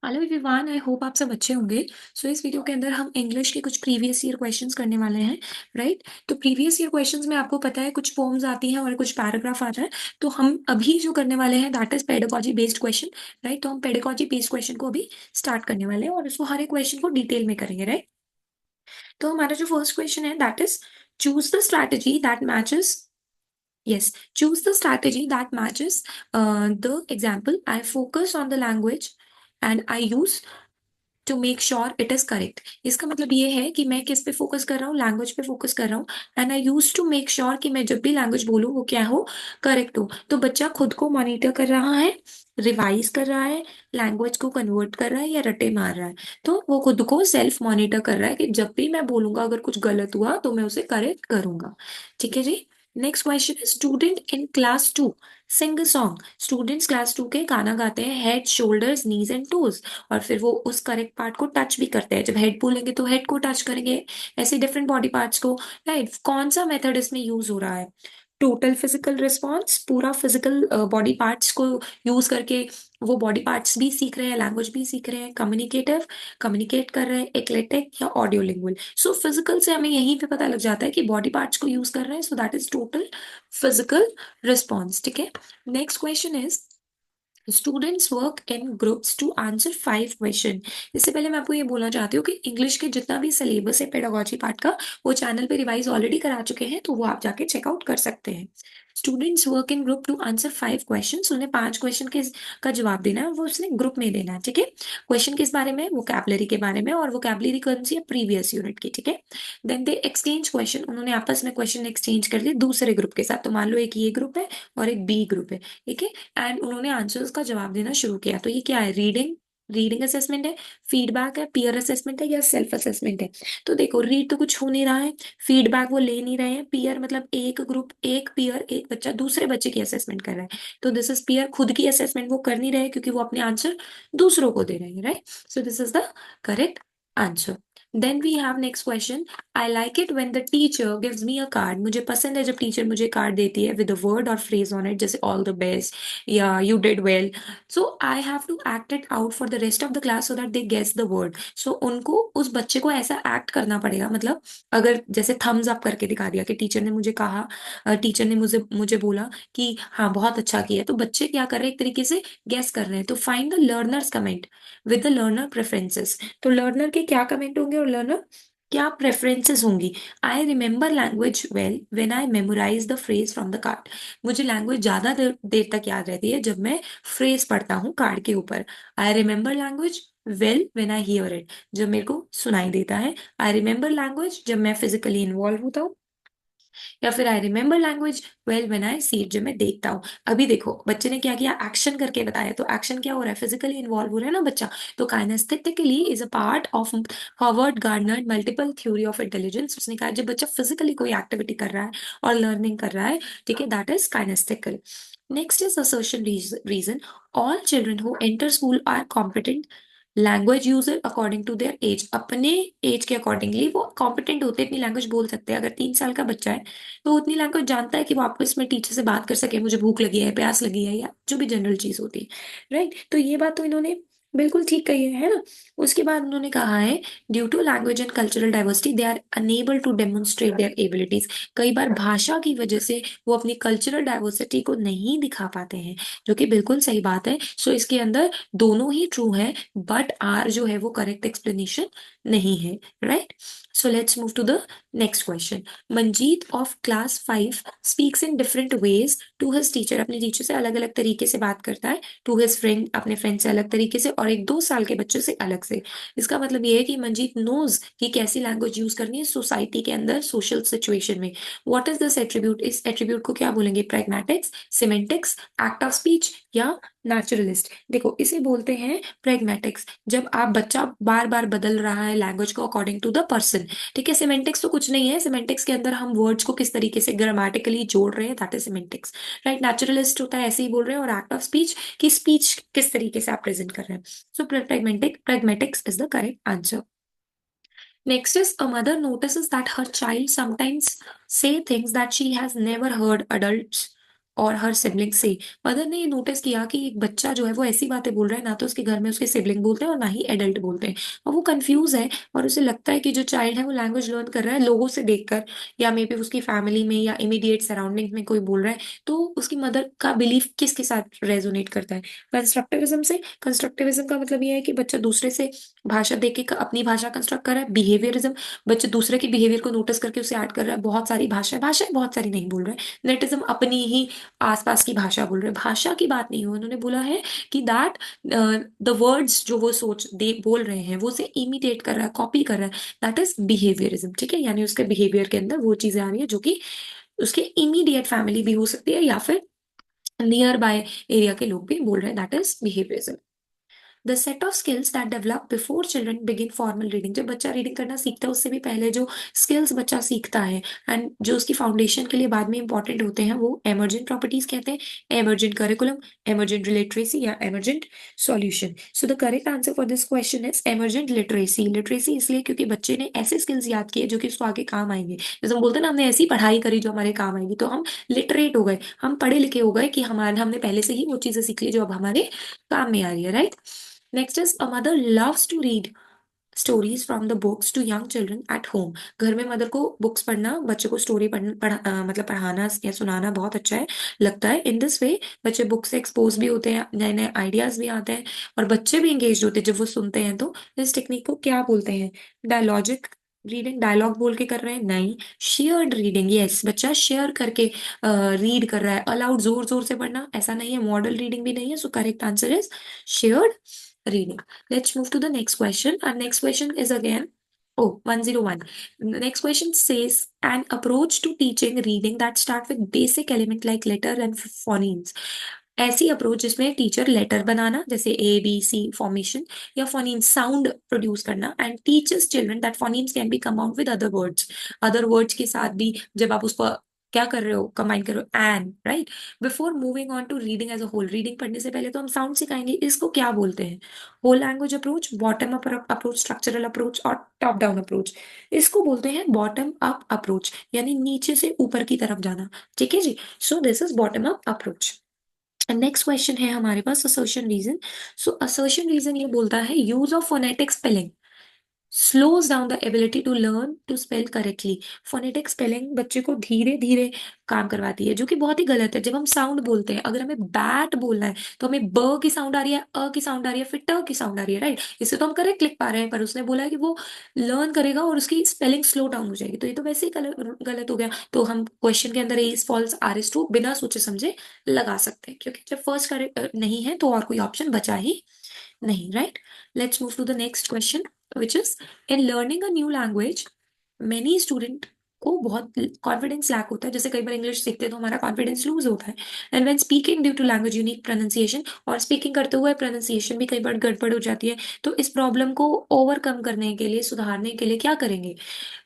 Hello everyone, I hope आप सब अच्छे होंगे। इस वीडियो के अंदर हम इंग्लिश के कुछ प्रीवियस ईयर क्वेश्चंस करने वाले हैं। राइट। तो प्रीवियस ईयर क्वेश्चंस में आपको पता है कुछ पोम्स आती हैं और कुछ पैराग्राफ आता है। तो हम अभी जो करने वाले हैं that is pedagogy based question. Right. तो हम पेडागोजी बेस्ड क्वेश्चन को अभी स्टार्ट करने वाले हैं और उसको हर एक क्वेश्चन को डिटेल में करेंगे। राइट। तो हमारा जो फर्स्ट क्वेश्चन है that is choose the strategy that matches. Yes, choose the strategy that matches the example. I focus on the language and I use to make sure it is correct. इसका मतलब ये है कि मैं किस पे focus कर रहा हूँ, लैंग्वेज पे फोकस कर रहा हूँ। And I use to make sure कि मैं जब भी लैंग्वेज बोलूँ वो क्या हो, करेक्ट हो। तो बच्चा खुद को मॉनिटर कर रहा है, रिवाइज कर रहा है, लैंग्वेज को कन्वर्ट कर रहा है या रटे मार रहा है। तो वो खुद को सेल्फ मॉनिटर कर रहा है कि जब भी मैं बोलूंगा अगर कुछ गलत हुआ तो मैं उसे करेक्ट करूंगा। ठीक है जी। नेक्स्ट क्वेश्चन है student in class to sing song. Students class 2 के गाना गाते हैं head shoulders knees and toes. और फिर वो उस करेक्ट पार्ट को टच भी करते हैं। जब हेड बोलेंगे तो हेड को टच करेंगे, ऐसे डिफरेंट बॉडी पार्ट्स को। राइट। कौन सा मेथड इसमें यूज हो रहा है? टोटल फिजिकल रिस्पॉन्स, पूरा फिजिकल बॉडी पार्ट्स को यूज करके वो बॉडी पार्ट्स भी सीख रहे हैं, लैंग्वेज भी सीख रहे हैं, कम्युनिकेटिव कम्युनिकेट कर रहे हैं, एक्लेटिक या ऑडियो लिंगुअल। सो फिजिकल से हमें यहीं पे पता लग जाता है कि बॉडी पार्ट्स को यूज कर रहे हैं। So that is total physical response. ठीक है। Next question is students work in groups to answer 5 question. इससे पहले मैं आपको ये बोलना चाहती हूँ कि इंग्लिश के जितना भी सिलेबस है पेडागोजी पार्ट का वो चैनल पे रिवाइज ऑलरेडी करा चुके हैं, तो वो आप जाके चेकआउट कर सकते हैं। Students work in group to answer 5 question. उन्हें 5 क्वेश्चन के का जवाब देना है, वो उसने ग्रुप में देना है। ठीक है। क्वेश्चन किस बारे में? वोकैबुलरी के बारे में। और वोकैबुलरी कौन सी है? प्रीवियस यूनिट की। ठीक है। Then they exchange question. उन्होंने आपस में क्वेश्चन एक्सचेंज कर लिए दूसरे ग्रुप के साथ। तो मान लो एक ये ग्रुप है और एक बी ग्रुप है। ठीक है। एंड उन्होंने आंसर्स का जवाब देना शुरू किया। तो ये क्या है? रीडिंग रीडिंग असेसमेंट है, फीडबैक है, पीयर असेसमेंट है या सेल्फ असेसमेंट है? तो देखो रीड तो कुछ हो नहीं रहा है, फीडबैक वो ले नहीं रहे हैं, पीयर मतलब एक ग्रुप एक पीयर एक बच्चा दूसरे बच्चे की असेसमेंट कर रहा है। तो दिस इज पीयर, खुद की असेसमेंट वो कर नहीं रहे क्योंकि वो अपने आंसर दूसरों को दे रहे हैं। Right. So this is the correct answer. Then we have next question. I like it when the teacher gives me a card. मुझे पसंद है जब टीचर मुझे कार्ड देती है विद अ वर्ड और फ्रेज ऑन इट, जैसे ऑल द बेस्ट या you did well. So I have to act it out for the rest of the class so that they guess the word. सो उनको उस बच्चे को ऐसा act करना पड़ेगा। मतलब अगर जैसे थम्स अप करके दिखा दिया कि टीचर ने मुझे कहा, टीचर ने मुझे मुझे बोला कि हाँ बहुत अच्छा किया, तो बच्चे क्या कर रहे हैं? एक तरीके से गेस कर रहे हैं। तो find the learners comment with the learner preferences. तो लर्नर के क्या कमेंट होंगे और लर्नर क्या प्रेफरेंसेस होंगी? I remember language well when I memorise the phrase from the card. मुझे लैंग्वेज ज्यादा देर तक याद रहती है जब मैं फ्रेज पढ़ता हूँ कार्ड के ऊपर। आई remember language well when I hear it, जब मेरे को सुनाई देता है। आई रिमेंबर लैंग्वेज जब मैं फिजिकली इन्वॉल्व होता हूँ। या फिर आई remember language well when I see it, जब मैं देखता हूँ। अभी देखो बच्चे ने क्या किया, एक्शन करके बताया। तो एक्शन क्या हो रहा है? फिजिकली इन्वॉल्व हो रहा है ना बच्चा। तो kinesthetically is a part of Howard Gardner multiple theory of intelligence. उसने कहा जब बच्चा फिजिकली कोई एक्टिविटी कर रहा है और लर्निंग कर रहा है, ठीक है, that is kinesthetical. Next is assertion reason. All children who enter school are competent language user according to their age. अपने एज के अकॉर्डिंगली वो कॉम्पिटेंट होते हैं, इतनी लैंग्वेज बोल सकते हैं। अगर 3 साल का बच्चा है तो उतनी लैंग्वेज जानता है कि वो आपको इसमें टीचर से बात कर सके, मुझे भूख लगी है, प्यास लगी है, या जो भी जनरल चीज होती है। राइट। तो ये बात तो इन्होंने बिल्कुल ठीक कही है ना। उसके बाद उन्होंने कहा है due to language and cultural diversity they are unable to demonstrate their abilities. कई बार भाषा की वजह से वो अपनी कल्चरल डाइवर्सिटी को नहीं दिखा पाते हैं, जो कि बिल्कुल सही बात है। सो इसके अंदर दोनों ही ट्रू है, बट आर जो है वो करेक्ट एक्सप्लेनेशन नहीं है। Right. So let's move to the next question. Manjeet of class 5 speaks in different ways to his teacher. अपने टीचर से अलग अलग तरीके से बात करता है। टू हिज फ्रेंड, अपने फ्रेंड से अलग तरीके से, और एक 2 साल के बच्चे से अलग से। इसका मतलब ये है कि मंजीत नोज कि कैसी लैंग्वेज यूज करनी है सोसाइटी के अंदर, सोशल सिचुएशन में। What is this attribute? इस एट्रीब्यूट को क्या बोलेंगे? Pragmatics, semantics, act of speech या नेचुरलिस्ट। देखो इसे बोलते हैं प्रैग्मेटिक्स, जब आप बच्चा बार बार बदल रहा है लैंग्वेज को अकॉर्डिंग टू द पर्सन। ठीक है। सिमेंटिक्स तो कुछ नहीं है, सिमेंटिक्स के अंदर हम वर्ड्स को किस तरीके से ग्रामेटिकली जोड़ रहे हैं, that is semantics. Right. Naturalist होता है ऐसे ही बोल रहे हैं, और एक्ट ऑफ स्पीच की स्पीच किस तरीके से आप प्रेजेंट कर रहे हैं। So pragmatics is the correct answer. Next is a mother notices that her child sometimes say things that she has never heard adults और हर सिबलिंग से। मदर ने ये नोटिस किया कि एक बच्चा जो है वो ऐसी बातें बोल रहा है, ना तो उसके घर में उसके सिबलिंग बोलते हैं और ना ही एडल्ट बोलते हैं, और वो कंफ्यूज है, और उसे लगता है कि जो चाइल्ड है वो लैंग्वेज लर्न कर रहा है लोगों से देखकर, या मे बी उसकी फैमिली में या इमीडिएट सराउंडिंग में कोई बोल रहा है। तो उसकी मदर का बिलीफ किसके साथ रेजोनेट करता है? कंस्ट्रक्टिविज्म से। कंस्ट्रक्टिविज्म का मतलब ये है कि बच्चा दूसरे से भाषा देख के अपनी भाषा कंस्ट्रक्ट कर रहा है। बिहेवियरिज्म, बच्चे दूसरे के बिहेवियर को नोटिस करके उसे ऐड कर रहा है। बहुत सारी भाषाएं बहुत सारी नहीं बोल रहे हैं। नेटिज्म, अपनी ही आसपास की भाषा बोल रहे हैं। भाषा की बात नहीं हुई, उन्होंने बोला है कि दैट द वर्ड्स जो वो सोच दे बोल रहे हैं वो उसे इमिटेट कर रहा है, कॉपी कर रहा है। That is behaviourism. ठीक है, यानी उसके बिहेवियर के अंदर वो चीजें आ रही है जो कि उसके इमीडिएट फैमिली भी हो सकती है, या फिर नियर बाय एरिया के लोग भी बोल रहे हैं। That is behaviourism. The set of skills that develop before children begin formal reading. जब बच्चा रीडिंग करना सीखता है उससे भी पहले जो स्किल्स बच्चा सीखता है एंड जो उसकी फाउंडेशन के लिए बाद में इंपॉर्टेंट होते हैं, वो एमर्जेंट प्रॉपर्टीज कहते हैं। एमर्जेंट करिकुलम, एमर्जेंट लिटरेसी या emergent solution. So the correct answer for this question is emergent literacy. Literacy इसलिए क्योंकि बच्चे ने ऐसे स्किल्स याद किए जो कि उसको आगे काम आएंगे। जैसे हम बोलते हैं ना, हमने ऐसी पढ़ाई करी जो हमारे काम आएगी, तो हम लिटरेट हो गए, हम पढ़े लिखे हो गए कि हमारे हमने पहले से ही वो चीजें सीख ली जो अब हमारे काम में आ रही है, right. Next is a mother loves to read stories from the books to young children at home. घर में मदर को बुक्स पढ़ना, बच्चों को स्टोरी मतलब पढ़ाना या सुनाना बहुत अच्छा है, लगता है। इन दिस वे बच्चे बुक से एक्सपोज भी होते हैं, नए नए आइडियाज भी आते हैं, और बच्चे भी एंगेज होते हैं जब वो सुनते हैं। तो इस टेक्निक को क्या बोलते हैं? Dialogic reading. डायलॉग बोल के कर रहे हैं? नहीं। शेयर्ड रीडिंग, यस, बच्चा शेयर करके रीड कर रहा है। अलाउड, जोर जोर से पढ़ना, ऐसा नहीं है। मॉडल रीडिंग भी नहीं है। So correct answer is shared reading. Let's move to the next question. Our next question is again, oh, 101. The next question says an approach to teaching reading that start with basic element like letter and phonemes. ऐसी approach जिसमें teacher letter बनाना जैसे A B C formation, या phoneme sound produce करना, and teachers children that phonemes can be compound with other words. Other words के साथ भी जब आप उसको क्या कर रहे हो, कंबाइन कर रहे हो, and right. Before moving on to reading as a whole, reading पढ़ने से पहले तो हम साउंड सिखाएंगे। इसको क्या बोलते हैं? Whole language approach, bottom up approach, structural approach और टॉप डाउन अप्रोच। इसको बोलते हैं बॉटम अप अप्रोच, यानी नीचे से ऊपर की तरफ जाना। ठीक है जी, so this is bottom up approach. Next question है हमारे पास assertion reason. So assertion reason ये बोलता है use of phonetic spelling slows down the ability to learn to spell correctly. Phonetic spelling बच्चे को धीरे धीरे काम करवाती है, जो कि बहुत ही गलत है। जब हम साउंड बोलते हैं, अगर हमें बैट बोलना है तो हमें ब की साउंड आ रही है, अ की साउंड आ रही है, फिर ट की साउंड आ रही है, राइट। इससे तो हम करेक्ट लिख पा रहे हैं, पर उसने बोला है कि वो लर्न करेगा और उसकी स्पेलिंग स्लो डाउन हो जाएगी, तो ये तो वैसे ही गलत हो गया। तो हम क्वेश्चन के अंदर is false R is true बिना सोचे समझे लगा सकते हैं, क्योंकि जब फर्स्ट करेक्ट नहीं है तो और कोई ऑप्शन बचा ही नहीं, right. Let's move to the next question which is in learning a new language many student को बहुत कॉन्फिडेंस लैक होता है। जैसे कई बार इंग्लिश सीखते हैं तो हमारा कॉन्फिडेंस लूज होता है, and when speaking due to language unique pronunciation, और स्पीकिंग करते हुए प्रोनाउंसिएशन भी कई बार गड़बड़ हो जाती है। तो इस प्रॉब्लम को ओवरकम करने के लिए, सुधारने के लिए क्या करेंगे?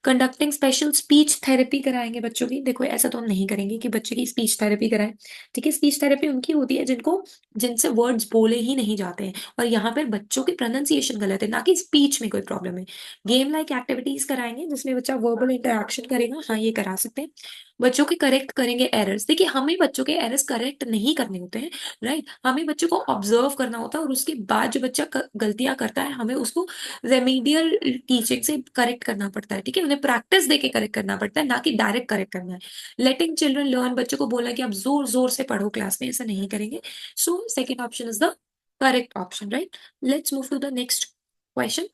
कंडक्टिंग स्पेशल स्पीच थेरेपी कराएंगे बच्चों की। देखो ऐसा तो हम नहीं करेंगे कि बच्चे की स्पीच थेरेपी कराएं। ठीक है, स्पीच थेरेपी उनकी होती है जिनको, जिनसे वर्ड्स बोले ही नहीं जाते हैं, और यहाँ पर बच्चों की प्रोनाउंसिएशन गलत है, ना कि स्पीच में कोई प्रॉब्लम है। गेम लाइक एक्टिविटीज कराएंगे जिसमें बच्चा वर्बल इंटरेक्शन करेगा, हाँ ये करा सकते हैं। बच्चों के करेक्ट करेंगे एरर्स। देखिए हमें बच्चों के एरर्स करेक्ट नहीं करने होते हैं, राइट। हमें बच्चों को ऑब्जर्व करना होता है, और उसके बाद जो बच्चा गलतियां करता है हमें उसको रेमीडियल टीचिंग से करेक्ट करना पड़ता है। ठीक है, उन्हें प्रैक्टिस देके करेक्ट करना पड़ता है, ना कि डायरेक्ट करेक्ट करना है। लेटिंग चिल्ड्रन लर्न, बच्चों को बोला कि आप जोर जोर से पढ़ो क्लास में, ऐसा नहीं करेंगे। So second option is the correct option, right. Let's move to the next question.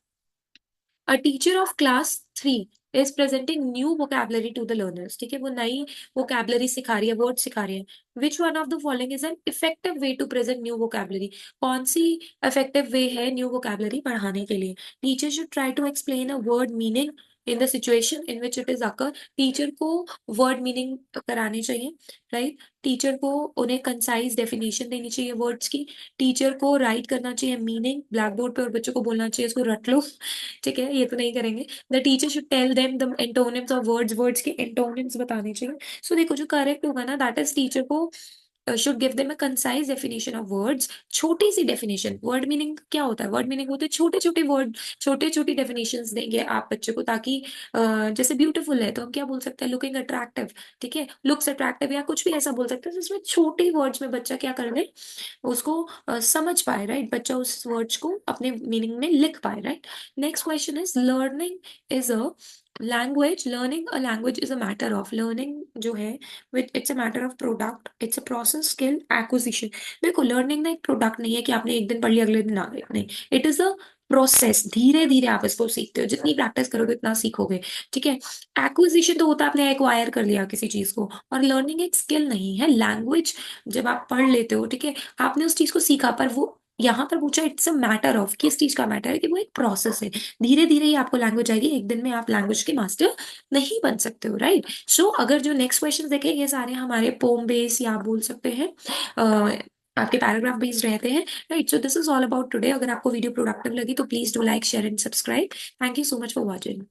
A teacher of class 3 is presenting new vocabulary to the learners. ठीक है, वो नई वोकैबलरी सिखा रही है, वर्ड सिखा रही है। Which one of the following is an effective way to present new vocabulary? कौन सी इफेक्टिव वे है न्यू वोकैबलरी पढ़ाने के लिए? Teacher should try to explain a word meaning in the situation in which it is occur. Teacher को word meaning कराने चाहिए, right. Teacher को उन्हें कंसाइज डेफिनेशन देनी चाहिए वर्ड्स की। टीचर को राइट करना चाहिए मीनिंग ब्लैक बोर्ड पे, और बच्चों को बोलना चाहिए इसको रट लो। ठीक है, ये तो नहीं करेंगे। The teacher should tell them the antonyms of words, words के एंटोनिम्स बताने चाहिए। सो देखो जो करेक्ट होगा ना, दैट इज टीचर को should give them a concise definition of words, छोटी सी डेफिनेशन। वर्ड मीनिंग क्या होता है? वर्ड मीनिंग होते हैं छोटे छोटे वर्ड, छोटे छोटी डेफिनेशंस देंगे आप बच्चे को, ताकि जैसे ब्यूटीफुल है तो हम क्या बोल सकते हैं? लुकिंग अट्रैक्टिव, ठीक है, लुक्स अट्रैक्टिव, या कुछ भी ऐसा बोल सकते हैं जिसमें छोटे वर्ड्स में बच्चा क्या कर ले, उसको समझ पाए, राइट, बच्चा उस वर्ड्स को अपने मीनिंग में लिख पाए, right. Next question is learning is a language, learning a language is a matter of, learning जो है which it's a matter of product, it's a process, skill, acquisition. देखो लर्निंग ना एक प्रोडक्ट नहीं है कि आपने एक दिन पढ़ लिया अगले दिन आ गया, नहीं, इट इज अ प्रोसेस, धीरे धीरे आप इसको सीखते हो, जितनी प्रैक्टिस करोगे उतना सीखोगे, ठीक है। एक्विजिशन तो होता है आपने एक्वायर कर लिया किसी चीज को, और लर्निंग एक स्किल नहीं है। लैंग्वेज जब आप पढ़ लेते हो, ठीक है, आपने उस चीज को सीखा, पर वो यहाँ पर पूछा इट्स अ मैटर ऑफ, किस चीज का मैटर है, कि वो एक प्रोसेस है, धीरे धीरे ही आपको लैंग्वेज आएगी, एक दिन में आप लैंग्वेज के मास्टर नहीं बन सकते हो, राइट। सो अगर जो नेक्स्ट क्वेश्चन देखें, ये सारे हमारे पोम बेस या आप बोल सकते हैं आपके पैराग्राफ बेस्ड रहते हैं, right. So this is all about today. अगर आपको वीडियो प्रोडक्टिव लगी तो please do like, share and subscribe. Thank you so much for watching.